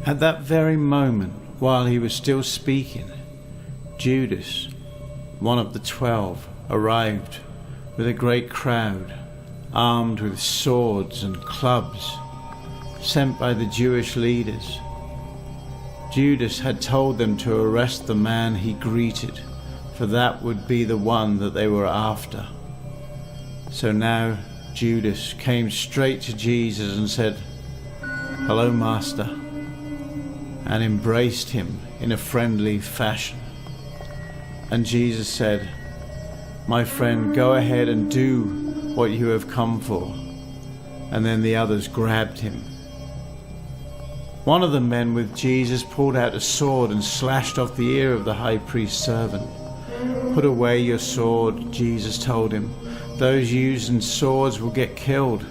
At that very moment, while he was still speaking, Judas, one of the 12, arrived with a great crowd, armed with swords and clubs, sent by the Jewish leaders. Judas had told them to arrest the man he greeted, for that would be the one that they were after. So now Judas came straight to Jesus and said, "Hello, Master," and embraced him in a friendly fashion. And Jesus said, "My friend, go ahead and do what you have come for." And then the others grabbed him. One of the men with Jesus pulled out a sword and slashed off the ear of the high priest's servant. "Put away your sword," Jesus told him. "Those using swords will get killed.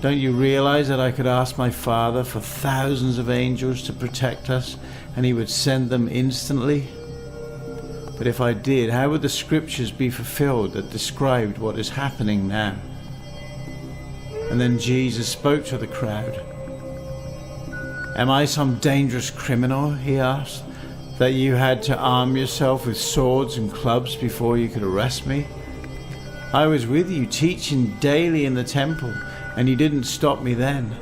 Don't you realize that I could ask my Father for thousands of angels to protect us, and he would send them instantly? But if I did, how would the scriptures be fulfilled that described what is happening now?" And then Jesus spoke to the crowd. "Am I some dangerous criminal," he asked, "that you had to arm yourself with swords and clubs before you could arrest me? I was with you teaching daily in the temple, and you didn't stop me then.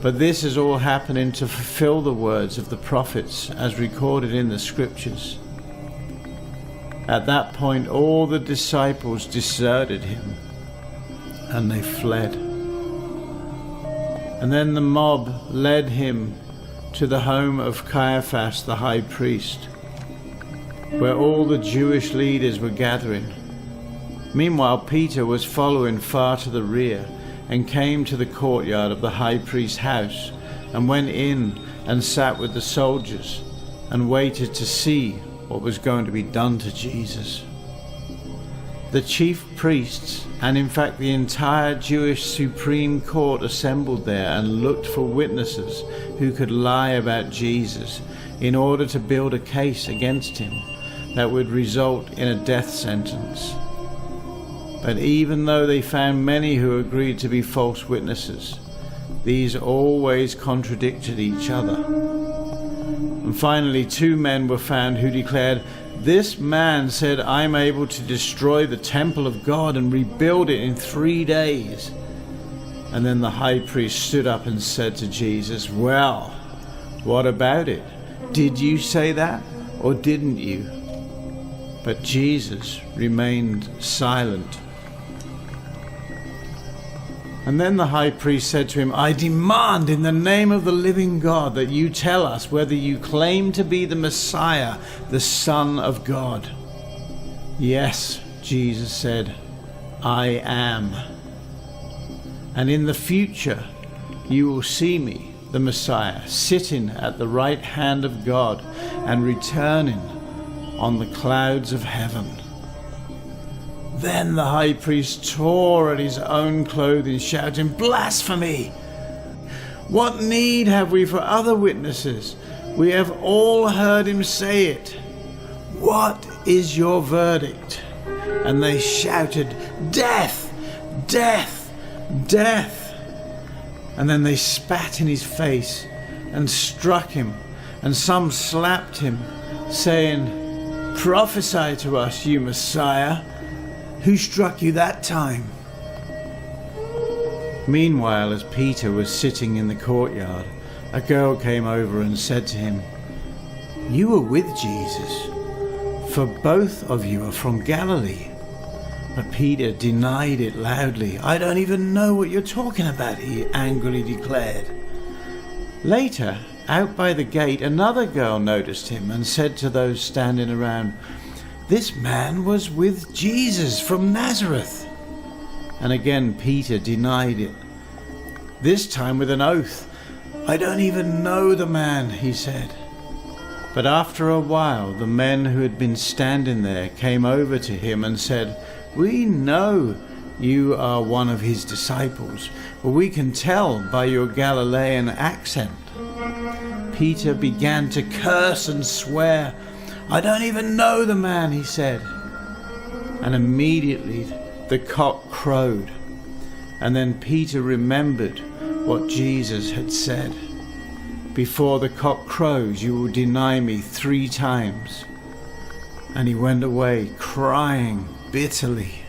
But this is all happening to fulfill the words of the prophets as recorded in the scriptures." At that point, all the disciples deserted him, and they fled. And then the mob led him to the home of Caiaphas the high priest, where all the Jewish leaders were gathering. Meanwhile, Peter was following far to the rear and came to the courtyard of the high priest's house and went in and sat with the soldiers and waited to see what was going to be done to Jesus. The chief priests, and in fact the entire Jewish Supreme Court, assembled there and looked for witnesses who could lie about Jesus in order to build a case against him that would result in a death sentence. But even though they found many who agreed to be false witnesses, these always contradicted each other. And finally, 2 men were found who declared, "This man said, I'm able to destroy the temple of God and rebuild it in 3 days." And then the high priest stood up and said to Jesus, "Well, what about it? Did you say that, or didn't you?" But Jesus remained silent. And then the high priest said to him, "I demand in the name of the living God that you tell us whether you claim to be the Messiah, the Son of God." "Yes," Jesus said, "I am. And in the future you will see me, the Messiah, sitting at the right hand of God and returning on the clouds of heaven." Then the high priest tore at his own clothing, shouting, "Blasphemy! What need have we for other witnesses? We have all heard him say it. What is your verdict?" And they shouted, "Death! Death! Death!" And then they spat in his face and struck him, and some slapped him, saying, "Prophesy to us, you Messiah. Who struck you that time?" Meanwhile, as Peter was sitting in the courtyard, a girl came over and said to him, "You were with Jesus, for both of you are from Galilee." But Peter denied it loudly. "I don't even know what you're talking about," he angrily declared. Later, out by the gate, another girl noticed him and said to those standing around, "This man was with Jesus from Nazareth." And again Peter denied it, this time with an oath. "I don't even know the man," he said. But after a while, the men who had been standing there came over to him and said, "We know you are one of his disciples, for we can tell by your Galilean accent." Peter began to curse and swear. "I don't even know the man," he said. And immediately the cock crowed. And then Peter remembered what Jesus had said. Before the cock crows, you will deny me 3 times. And he went away crying bitterly.